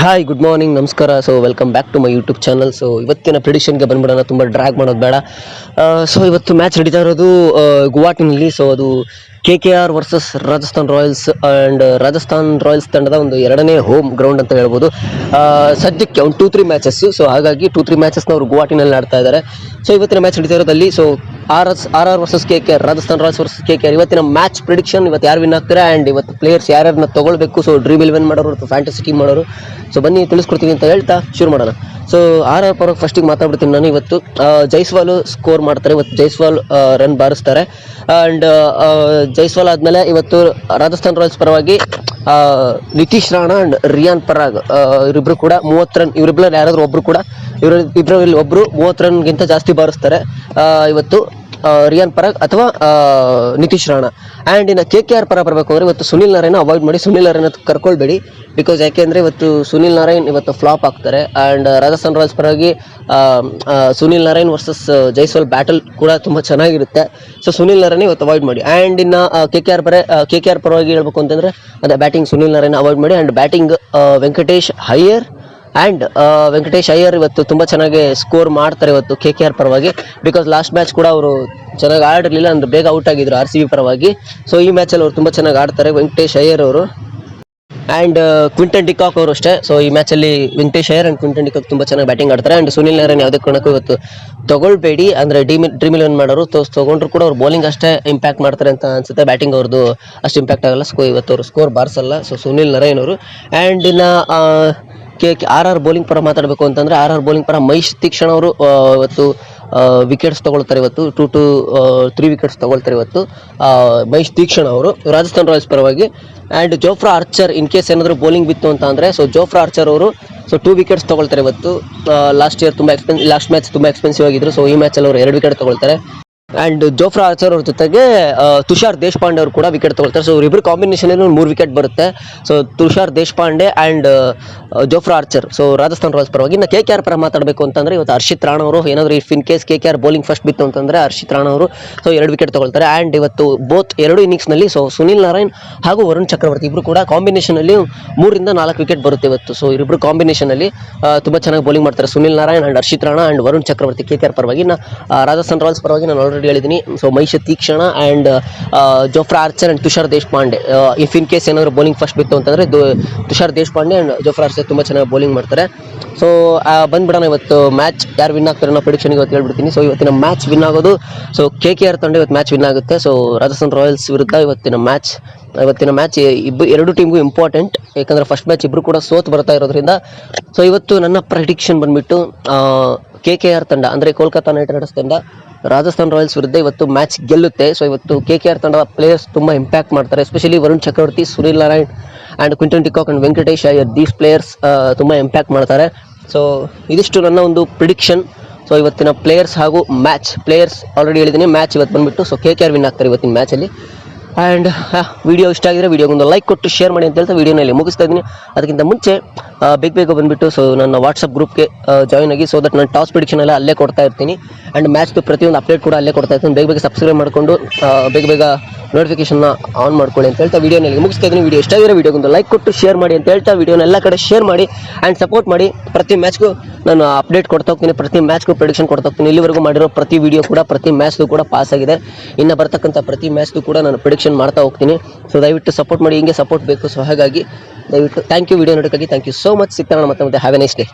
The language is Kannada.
ಹಾಯ್ ಗುಡ್ ಮಾರ್ನಿಂಗ್ ನಮಸ್ಕಾರ. So welcome back to my YouTube channel. So ಇವತ್ತಿನ ಪ್ರಿಡಿಕ್ಷನ್ಗೆ ಬಂದ್ಬಿಡೋಣ, ತುಂಬ ಡ್ರ್ಯಾಗ್ ಮಾಡೋದು ಬೇಡ. ಸೊ ಇವತ್ತು ಮ್ಯಾಚ್ ನಡೀತಾ ಇರೋದು ಗುವಾಹಟಿನಲ್ಲಿ. ಸೊ ಅದು KKR versus Rajasthan Royals. And Rajasthan Royals ತಂಡದ ಒಂದು ಎರಡನೇ ಹೋಮ್ ಗ್ರೌಂಡ್ ಅಂತ ಹೇಳ್ಬೋದು. ಸದ್ಯಕ್ಕೆ ಒಂದು 2-3 ಮ್ಯಾಚಸ್. ಸೊ ಹಾಗಾಗಿ 2-3 ಮ್ಯಾಚಸ್ನ ಅವರು ಗುವಾಹಟಿನಲ್ಲಿ ಆಡ್ತಾ ಇದ್ದಾರೆ. ಸೊ ಇವತ್ತಿನ ಮ್ಯಾಚ್ ನಡೀತಾ ಇರೋದಲ್ಲಿ so RR versus KKR, Rajasthan Royals versus KKR. ಇವತ್ತಿನ ಮ್ಯಾಚ್ ಪ್ರಿಡಿಕ್ಷನ್, ಇವತ್ತು ಯಾರು ವಿನ್ ಆಗ್ತಾರೆ ಆ್ಯಂಡ್ ಇವತ್ತು ಪ್ಲೇಯರ್ಸ್ ಯಾರ್ಯಾರನ್ನ ತೊಗೊಳ್ಬೇಕು. ಸೊ ಡ್ರೀಮ್ 11 ಮಾಡೋರು ಅಥವಾ ಫ್ಯಾಂಟಸಿ ಟೀಮ್ ಮಾಡೋರು. ಸೊ ಬನ್ನಿ ತಿಳಿಸ್ಕೊಡ್ತೀನಿ ಅಂತ ಹೇಳ್ತಾ ಶುರು ಮಾಡೋಣ. ಸೊ RR ಪರವಾಗಿ ಫಸ್ಟಿಗೆ ಮಾತಾಡ್ಬಿಡ್ತೀನಿ ನಾನು. ಇವತ್ತು ಜೈಸ್ವಾಲ್ ಸ್ಕೋರ್ ಮಾಡ್ತಾರೆ. ಇವತ್ತು ಜೈಸ್ವಾಲ್ ರನ್ ಬಾರಿಸ್ತಾರೆ. ಆ್ಯಂಡ್ ಜೈಸ್ವಾಲ್ ಆದಮೇಲೆ ಇವತ್ತು ರಾಜಸ್ಥಾನ್ ರಾಯಲ್ಸ್ ಪರವಾಗಿ ನಿತೀಶ್ ರಾಣಾ ಆ್ಯಂಡ್ ರಿಯಾನ್ ಪರಾಗ್ ಇವರಿಬ್ರು ಕೂಡ 30 ರನ್, ಇವರಿಬ್ಬರಲ್ಲಿ ಯಾರಾದರೂ ಒಬ್ಬರು ಕೂಡ ಇಬ್ಬರಲ್ಲಿ ಒಬ್ಬರು 30 ರನ್ಗಿಂತ ಜಾಸ್ತಿ ಬಾರಿಸ್ತಾರೆ ಇವತ್ತು. ರಿಯಾನ್ ಪರಾಗ್ ಅಥವಾ ನಿತೀಶ್ ರಾಣಾ. ಆ್ಯಂಡ್ ಇನ್ನು KKR ಪರ ಬರಬೇಕು ಅಂದರೆ ಇವತ್ತು ಸುನಿಲ್ ನಾರಾಯಣ ಅವಾಯ್ಡ್ ಮಾಡಿ. ಸುನಿಲ್ ನಾರಾಯಣ ಕರ್ಕೊಳ್ಬೇಡಿ, ಬಿಕಾಸ್ ಯಾಕೆಂದರೆ ಇವತ್ತು ಸುನಿಲ್ ನಾರಾಯಣ್ ಇವತ್ತು ಫ್ಲಾಪ್ ಆಗ್ತಾರೆ. ಆ್ಯಂಡ್ ರಾಜಸ್ಥಾನ್ ರಾಯಲ್ಸ್ ಪರವಾಗಿ ಸುನಿಲ್ ನಾರಾಯಣ್ ವರ್ಸಸ್ ಜೈಸ್ವಾಲ್ ಬ್ಯಾಟಲ್ ಕೂಡ ತುಂಬ ಚೆನ್ನಾಗಿರುತ್ತೆ. ಸೊ ಸುನಿಲ್ ನಾರಾಯಣ ಇವತ್ತು ಅವಾಯ್ಡ್ ಮಾಡಿ. ಆ್ಯಂಡ್ ಇನ್ನು KKR ಪರವಾಗಿ ಹೇಳ್ಬೇಕು ಅಂತಂದರೆ ಅದೇ ಬ್ಯಾಟಿಂಗ್ ಸುನಿಲ್ ನಾರಾಯಣ ಅವಾಯ್ಡ್ ಮಾಡಿ. ಆ್ಯಂಡ್ ಬ್ಯಾಟಿಂಗ್ ವೆಂಕಟೇಶ್ ಅಯ್ಯರ್ ಇವತ್ತು ತುಂಬ ಚೆನ್ನಾಗಿ ಸ್ಕೋರ್ ಮಾಡ್ತಾರೆ ಇವತ್ತು KKR ಪರವಾಗಿ. ಬಿಕಾಸ್ ಲಾಸ್ಟ್ ಮ್ಯಾಚ್ ಕೂಡ ಅವರು ಚೆನ್ನಾಗಿ ಆಡಿರಲಿಲ್ಲ, ಅಂದರೆ ಬೇಗ ಔಟ್ ಆಗಿದ್ರು RCB ಪರವಾಗಿ. ಸೊ ಈ ಮ್ಯಾಚಲ್ಲಿ ಅವರು ತುಂಬ ಚೆನ್ನಾಗಿ ಆಡ್ತಾರೆ ವೆಂಕಟೇಶ್ ಅಯ್ಯರ್ ಅವರು. ಆ್ಯಂಡ್ ಕ್ವಿಂಟನ್ ಡಿಕಾಕ್ ಅವರು ಅಷ್ಟೇ. ಸೊ ಈ ಮ್ಯಾಚಲ್ಲಿ Venkatesh Iyer and Quinton de Kock ತುಂಬ ಚೆನ್ನಾಗಿ ಬ್ಯಾಟಿಂಗ್ ಆಡ್ತಾರೆ. ಆ್ಯಂಡ್ ಸುನಿಲ್ ನಾರಾಯಣ್ ಯಾವುದೇ ಕಾರಣಕ್ಕೂ ಇವತ್ತು ತೊಗೊಳ್ಬೇಡಿ, ಅಂದರೆ ಡ್ರೀಮ್ 11 ಮಾಡೋರು ತೊಗೊಂಡ್ರು ಕೂಡ ಅವ್ರು ಬೌಲಿಂಗ್ ಅಷ್ಟೇ ಇಂಪ್ಯಾಕ್ಟ್ ಮಾಡ್ತಾರೆ ಅಂತ ಅನ್ಸುತ್ತೆ. ಬ್ಯಾಟಿಂಗ್ ಅವ್ರದ್ದು ಅಷ್ಟು ಇಂಪ್ಯಾಕ್ಟ್ ಆಗಲ್ಲ. ಇವತ್ತು ಅವರು ಸ್ಕೋರ್ ಬಾರಿಸಲ್ಲ. ಸೊ ಸುನಿಲ್ ನಾರಾಯಣ್ ಅವರು. ಆ್ಯಂಡ್ ಇನ್ನು RR ಬೌಲಿಂಗ್ ಪರ ಮಾತಾಡಬೇಕು ಅಂತಂದರೆ RR ಬೌಲಿಂಗ್ ಪರ ಮಹೇಶ್ ತೀಕ್ಷಣ್ ಅವರು ಇವತ್ತು ವಿಕೆಟ್ಸ್ ತೊಗೊಳ್ತಾರೆ. ಇವತ್ತು 2 to 3 ವಿಕೆಟ್ಸ್ ತೊಗೊಳ್ತಾರೆ ಇವತ್ತು ಮಹೇಶ್ ತೀಕ್ಷಣ್ ಅವರು ರಾಜಸ್ಥಾನ್ ರಾಯಲ್ಸ್ ಪರವಾಗಿ. And Jofra archer in case ಏನಾದರೂ ಬೌಲಿಂಗ್ ಬಿತ್ತು ಅಂತ ಅಂದರೆ ಸೊ ಜೋಫ್ರಾ ಆರ್ಚರ್ ಅವರು 2 ವಿಕೆಟ್ಸ್ ತೊಗೊಳ್ತಾರೆ ಇವತ್ತು. ಲಾಸ್ಟ್ ಮ್ಯಾಚ್ ತುಂಬ ಎಕ್ಸ್ಪೆನ್ಸಿವ್ ಆಗಿದ್ರು. ಸೊ ಈ ಮ್ಯಾಚಲ್ಲಿ ಅವರು 2 ವಿಕೆಟ್ ತೊಗೊಳ್ತಾರೆ. ಆ್ಯಂಡ್ ಜೋಫ್ರಾ ಆರ್ಚರ್ ಅವ್ರ ಜೊತೆಗೆ ತುಷಾರ್ ದೇಶಪಾಂಡೆ ಅವರು ಕೂಡ ವಿಕೆಟ್ ತೊಗೊಳ್ತಾರೆ. ಸೊ ಇವರಿಬ್ಬರು ಕಾಂಬಿನೇಷನಲ್ಲಿ 3 ವಿಕೆಟ್ ಬರುತ್ತೆ. So Tushar Deshpande and Jofra archer. So Rajasthan Royals ಪರವಾಗಿ. ಇನ್ನು KKR ಪರ ಮಾತಾಡಬೇಕು ಅಂತಂದರೆ ಇವತ್ತು ಹರ್ಷಿತ್ ರಾಣಾ ಅವರು ಏನಾದರೂ in case KKR bowling first ಬಿತ್ತು ಅಂತಂದರೆ ಹರ್ಷಿತ್ ರಾಣಾ ಅವರು 2 ವಿಕೆಟ್ ತೊಗೊಳ್ತಾರೆ. ಆ್ಯಂಡ್ ಇವತ್ತು ಎರಡು ಇನ್ನಿಂಗ್ಸ್ನಲ್ಲಿ ಸೊ ಸುನಿಲ್ ನಾರಾಯಣ್ ಹಾಗೂ ವರುಣ್ ಚಕ್ರವರ್ತಿ ಇಬ್ಬರು ಕೂಡ ಕಾಂಬಿನೇಷನಲ್ಲಿ 3 to 4 ವಿಕೆಟ್ ಬರುತ್ತೆ ಇವತ್ತು. ಸೊ ಇವರಿಬ್ಬರು ಕಾಂಬಿನೇಷನಲ್ಲಿ ತುಂಬ ಚೆನ್ನಾಗಿ ಬೌಲಿಂಗ್ ಮಾಡ್ತಾರೆ. Sunil Narayan and Harshit Rana and Varun Chakravarthy KKR ಪರವಾಗಿ. ಇನ್ನು ರಾಜಸ್ಥಾನ್ ರಾಯಲ್ಸ್ ಪರವಾಗಿ ನಾನು ಆಲ್ರೆಡಿ ಹೇಳಿದ್ದೀನಿ. So Maheesh Theekshana and Jofra Archer and Tushar Deshpande. In case ಏನಾದರೂ ಬೌಲಿಂಗ್ ಫಸ್ಟ್ ಬಿತ್ತು ಅಂತಂದರೆ Tushar Deshpande and Jofra Archer ತುಂಬ ಚೆನ್ನಾಗಿ ಬೌಲಿಂಗ್ ಮಾಡ್ತಾರೆ. ಸೊ ಬಂದ್ಬಿಡೋಣ ಇವತ್ತು ಮ್ಯಾಚ್ ಯಾರು ವಿನ್ ಆಗ್ತಾರೆ ಅನ್ನೋ ಪ್ರಿಡಿಕ್ಷನ್ ಇವತ್ತು ಹೇಳ್ಬಿಡ್ತೀನಿ. ಸೊ ಇವತ್ತಿನ ಮ್ಯಾಚ್ ವಿನ್ ಆಗೋದು ಸೊ KKR ತಂಡ ಇವತ್ತು ಮ್ಯಾಚ್ ವಿನ್ ಆಗುತ್ತೆ. ಸೊ ರಾಜಸ್ಥಾನ್ ರಾಯಲ್ಸ್ ವಿರುದ್ಧ ಇವತ್ತಿನ ಮ್ಯಾಚ್ ಎರಡು ಟೀಮ್ಗೂ ಇಂಪಾರ್ಟೆಂಟ್. ಯಾಕಂದರೆ ಫಸ್ಟ್ ಮ್ಯಾಚ್ ಇಬ್ಬರು ಕೂಡ ಸೋತ್ ಬರ್ತಾ ಇರೋದ್ರಿಂದ. ಸೊ ಇವತ್ತು ನನ್ನ ಪ್ರಿಡಿಕ್ಷನ್ ಬಂದುಬಿಟ್ಟು KKR ತಂಡ ಅಂದರೆ ಕೋಲ್ಕತ್ತಾ ನೈಟ್ ರೈಡರ್ಸ್ ತಂಡ ರಾಜಸ್ಥಾನ್ ರಾಯಲ್ಸ್ ವಿರುದ್ಧ ಇವತ್ತು ಮ್ಯಾಚ್ ಗೆಲ್ಲುತ್ತೆ. ಸೊ ಇವತ್ತು KKR ತಂಡದ ಪ್ಲೇಯರ್ಸ್ ತುಂಬ ಇಂಪ್ಯಾಕ್ಟ್ ಮಾಡ್ತಾರೆ. Especially Varun Chakravarthy, Sunil Narayan and Quinton de Kock and Venkatesh Iyer. These players ತುಂಬ ಇಂಪ್ಯಾಕ್ಟ್ ಮಾಡ್ತಾರೆ. ಸೊ ಇದಿಷ್ಟು ನನ್ನ ಒಂದು ಪ್ರಿಡಿಕ್ಷನ್. ಸೊ ಇವತ್ತಿನ ಪ್ಲೇಯರ್ಸ್ ಹಾಗೂ ಪ್ಲೇಯರ್ಸ್ ಆಲ್ರೆಡಿ ಹೇಳಿದ್ದೀನಿ. ಮ್ಯಾಚ್ ಇವತ್ತು ಬಂದುಬಿಟ್ಟು ಸೊ KKR ವಿನ್ ಆಗ್ತಾರೆ ಇವತ್ತಿನ ಮ್ಯಾಚಲ್ಲಿ. ಆ್ಯಂಡ್ ವಿಡಿಯೋ ಇಷ್ಟ ಆಗಿದ್ರೆ ವಿಡಿಯೋಗೊಂದು ಲೈಕ್ ಕೊಟ್ಟು ಶೇರ್ ಮಾಡಿ ಅಂತ ಹೇಳ್ತಾ ವಿಡಿಯೋನಲ್ಲಿ ಮುಗಿಸ್ತಾ ಇದ್ದೀನಿ. ಅದಕ್ಕಿಂತ ಮುಂಚೆ ಬೇಗ ಬಂದುಬಿಟ್ಟು ಸೊ ನನ್ನ ವಾಟ್ಸಪ್ ಗ್ರೂಪ್ಗೆ ಜಾಯ್ನ್ ಆಗಿ. ಸೊ ದಟ್ ನಾನು ಟಾಸ್ ಪ್ರಿಡಿಕ್ಷನ್ ಎಲ್ಲ ಅಲ್ಲೇ ಕೊಡ್ತಾ ಇರ್ತೀನಿ. ಆ್ಯಂಡ್ ಮ್ಯಾಚ್ದು ಪ್ರತಿಯೊಂದು ಅಪ್ಡೇಟ್ ಕೂಡ ಅಲ್ಲೇ ಕೊಡ್ತಾ ಇರ್ತೀನಿ. ಬೇಗ ಸಬ್ಸ್ಕ್ರೈಬ್ ಮಾಡಿಕೊಂಡು ಬೇಗ ನೋಟಿಫಿಕೇಶನ್ನ ಆನ್ ಮಾಡ್ಕೊಳ್ಳಿ ಅಂತ ಹೇಳ್ತಾ ವಿಡಿಯೋನಲ್ಲಿ ಮುಗಿಸ್ತಾ ಇದ್ದೀನಿ. ವಿಡಿಯೋ ಇಷ್ಟ ಆಗಿದ್ರೆ ವಿಡಿಯೋಗೊಂದು ಲೈಕ್ ಕೊಟ್ಟು ಶೇರ್ ಮಾಡಿ ಅಂತ ಹೇಳ್ತಾ ವಿಡಿಯೋನ ಎಲ್ಲ ಕಡೆ ಶೇರ್ ಮಾಡಿ ಆ್ಯಂಡ್ ಸಪೋರ್ಟ್ ಮಾಡಿ. ಪ್ರತಿ ಮ್ಯಾಚ್ಗೂ ನಾನು ಅಪ್ಡೇಟ್ ಕೊಡ್ತಾ ಹೋಗ್ತೀನಿ, ಪ್ರತಿ ಮ್ಯಾಚ್ಗೂ ಪ್ರಿಡಿಕ್ಷನ್ ಕೊಡ್ತಾ ಹೋಗ್ತೀನಿ. ಇಲ್ಲಿವರೆಗೂ ಮಾಡಿರೋ ಪ್ರತಿ ವಿಡಿಯೋ ಕೂಡ ಪ್ರತಿ ಮ್ಯಾಚ್ದು ಕೂಡ ಪಾಸ್ ಆಗಿದೆ. ಇನ್ನು ಬರ್ತಕ್ಕಂಥ ಪ್ರತಿ ಮ್ಯಾಚ್ದು ಕೂಡ ನಾನು ಪ್ರಿಡಿಕ್ಷನ್ ಮಾಡ್ತಾ ಹೋಗ್ತೀನಿ. ಸೊ ದಯವಿಟ್ಟು ಸಪೋರ್ಟ್ ಮಾಡಿ, ಹಿಂಗೆ ಸಪೋರ್ಟ್ ಬೇಕು. ಸೊ ಹಾಗಾಗಿ ದಯವಿಟ್ಟು ಥ್ಯಾಂಕ್ ಯು ವಿಡಿಯೋ ನೋಡೋಕ್ಕಾಗಿ. Thank you so much. ಸಿಗ್ತಾನೆ ಮತ್ತೆ ಹ್ಯಾವ್ ಎ ನೈಸ್ ಡೇ.